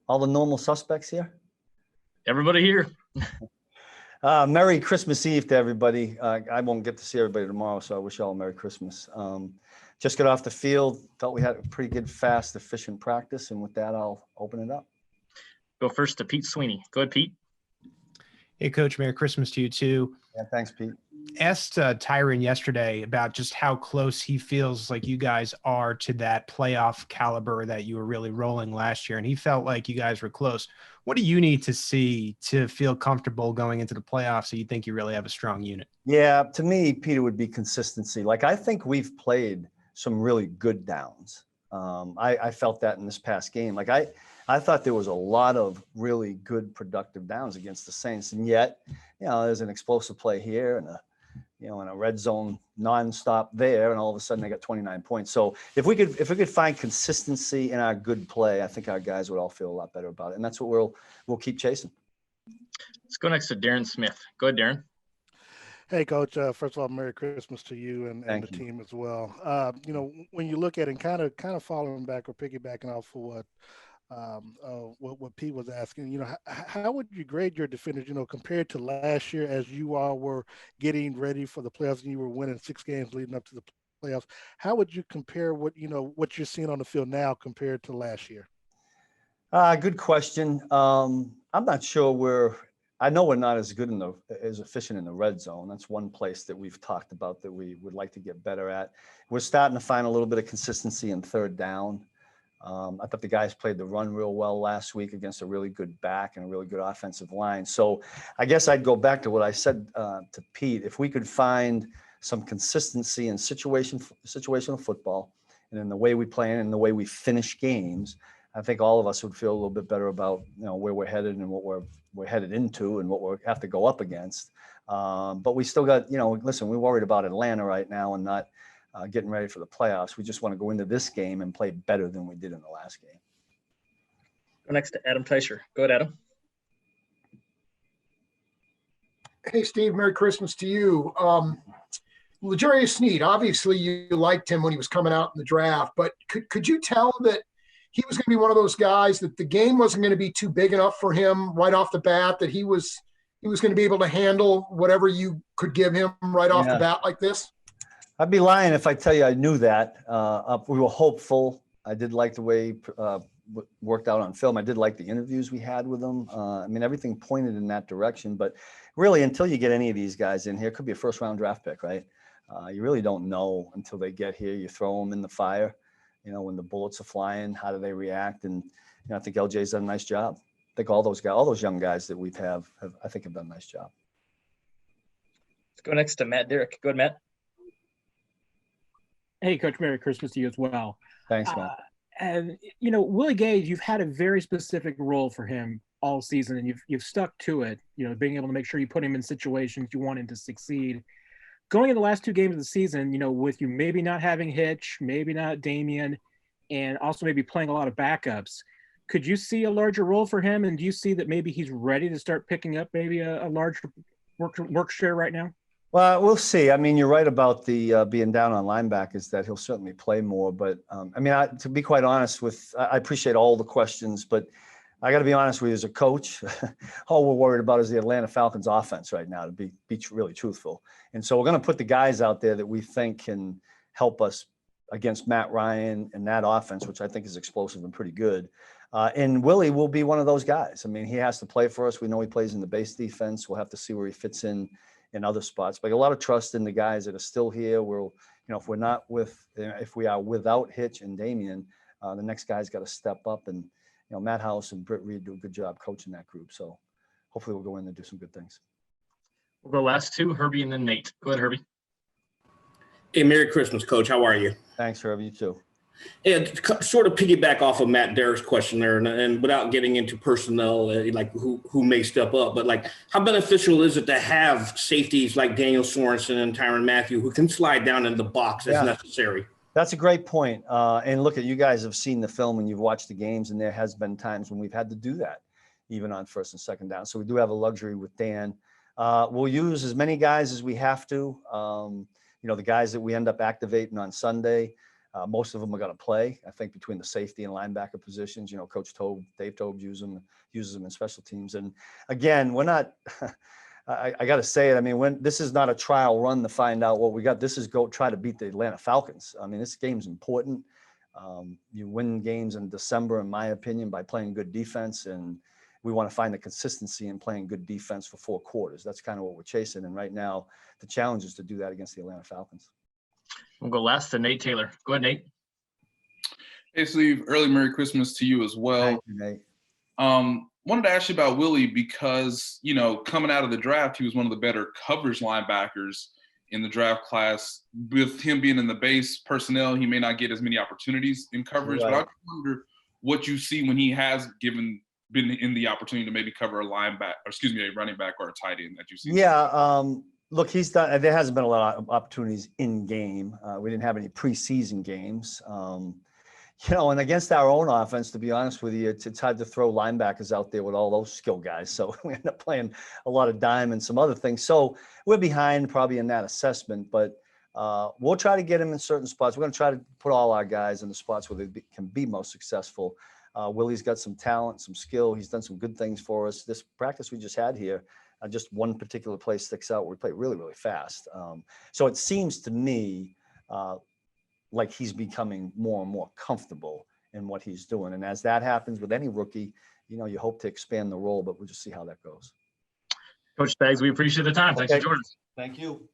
All the normal suspects here? Everybody here. Merry Christmas Eve to everybody. I won't get to see everybody tomorrow, so I wish you all a Merry Christmas. Just got off the field. Thought we had a pretty good, fast, efficient practice. And with that, I'll open it up. Go first to Pete Sweeney. Go ahead, Pete. Hey, Coach. Merry Christmas to you, too. Yeah, thanks, Pete. Asked Tyron yesterday about just how close he feels like you guys are to that playoff caliber that you were really rolling last year, and he felt like you guys were close. What do you need to see to feel comfortable going into the playoffs so you think you really have a strong unit? Yeah, to me, Peter, would be consistency. Like, I think we've played some really good downs. I felt that in this past game. Like, I thought there was a lot of really good, productive downs against the Saints, and yet, there's an explosive play here and a red zone nonstop there, and all of a sudden they got 29 points. So if we could find consistency in our good play, I think our guys would all feel a lot better about it, and that's what we'll keep chasing. Let's go next to Darren Smith. Go ahead, Darren. Hey, Coach. First of all, Merry Christmas to you and the team as well. When you look at it, and kind of following back or piggybacking off of what Pete was asking, how would you grade your defenders, compared to last year as you all were getting ready for the playoffs and you were winning 6 games leading up to the playoffs? How would you compare what you're seeing on the field now compared to last year? Good question. I'm not sure I know we're not as good as efficient in the red zone. That's one place that we've talked about that we would like to get better at. We're starting to find a little bit of consistency in third down. I thought the guys played the run real well last week against a really good back and a really good offensive line. So I guess I'd go back to what I said to Pete. If we could find some consistency in situational football and in the way we play and the way we finish games, I think all of us would feel a little bit better about where we're headed and what we're headed into and what we have to go up against. But we still got, listen, we're worried about Atlanta right now and not getting ready for the playoffs. We just want to go into this game and play better than we did in the last game. Go next to Adam Teicher. Go ahead, Adam. Hey, Steve, Merry Christmas to you. L'Jarius Sneed, obviously you liked him when he was coming out in the draft, but could you tell that he was going to be one of those guys that the game wasn't going to be too big enough for him right off the bat, that he was going to be able to handle whatever you could give him right off the bat like this? I'd be lying if I tell you I knew that. We were hopeful. I did like the way he worked out on film. I did like the interviews we had with him. Everything pointed in that direction. But really, until you get any of these guys in here, it could be a first-round draft pick, right? You really don't know until they get here. You throw them in the fire. When the bullets are flying, how do they react? And I think LJ's done a nice job. I think all those young guys that we've have done a nice job. Let's go next to Matt Derrick. Go ahead, Matt. Hey, Coach, Merry Christmas to you as well. Thanks, Matt. And, Willie Gage, you've had a very specific role for him all season, and you've stuck to it, being able to make sure you put him in situations you want him to succeed. Going in the last 2 games of the season, with you maybe not having Hitch, maybe not Damian, and also maybe playing a lot of backups, could you see a larger role for him? And do you see that maybe he's ready to start picking up maybe a larger work share right now? Well, we'll see. You're right about the being down on linebackers, that he'll certainly play more. But, to be quite honest I appreciate all the questions, but I got to be honest with you as a coach, all we're worried about is the Atlanta Falcons offense right now, to be really truthful. And so we're going to put the guys out there that we think can help us against Matt Ryan and that offense, which I think is explosive and pretty good. And Willie will be one of those guys. He has to play for us. We know he plays in the base defense. We'll have to see where he fits in other spots. But a lot of trust in the guys that are still here. If we are without Hitch and Damian, the next guy's got to step up. And Matt House and Britt Reed do a good job coaching that group. So hopefully we'll go in and do some good things. We'll go last 2, Herbie and then Nate. Go ahead, Herbie. Hey, Merry Christmas, Coach. How are you? Thanks, Herbie. You too. Yeah, sort of piggyback off of Matt Derrick's question there, and without getting into personnel, like who may step up, but how beneficial is it to have safeties like Daniel Sorensen and Tyrann Mathieu who can slide down in the box as necessary? That's a great point. And look, you guys have seen the film and you've watched the games, and there has been times when we've had to do that, even on first and second down. So we do have a luxury with Dan. We'll use as many guys as we have to. The guys that we end up activating on Sunday. Most of them are going to play. I think between the safety and linebacker positions, Coach Dave Tobe uses them in special teams. And again, we're not. I got to say it. I mean, this is not a trial run to find out what we got. This is go try to beat the Atlanta Falcons. I mean, this game's important. You win games in December, in my opinion, by playing good defense, and we want to find the consistency in playing good defense for 4 quarters. That's kind of what we're chasing. And right now, the challenge is to do that against the Atlanta Falcons. We'll go last to Nate Taylor. Go ahead, Nate. Hey, Steve. Early Merry Christmas to you as well. Thank you, Nate. Wanted to ask you about Willie because, coming out of the draft, he was one of the better coverage linebackers in the draft class. With him being in the base personnel, he may not get as many opportunities in coverage. Right. But I wonder what you see when he has been in the opportunity to maybe cover a running back or a tight end that you see. Yeah. Look, he's done. There hasn't been a lot of opportunities in game. We didn't have any preseason games. And against our own offense, to be honest with you, it's hard to throw linebackers out there with all those skill guys. So we end up playing a lot of dime and some other things. So we're behind probably in that assessment, but we'll try to get him in certain spots. We're going to try to put all our guys in the spots where they can be most successful. Willie's got some talent, some skill. He's done some good things for us. This practice we just had here, just one particular place sticks out where we play really, really fast. So it seems to me like he's becoming more and more comfortable in what he's doing. And as that happens with any rookie, you hope to expand the role, but we'll just see how that goes. Coach Spags, we appreciate the time. Thanks for joining us. Thank you.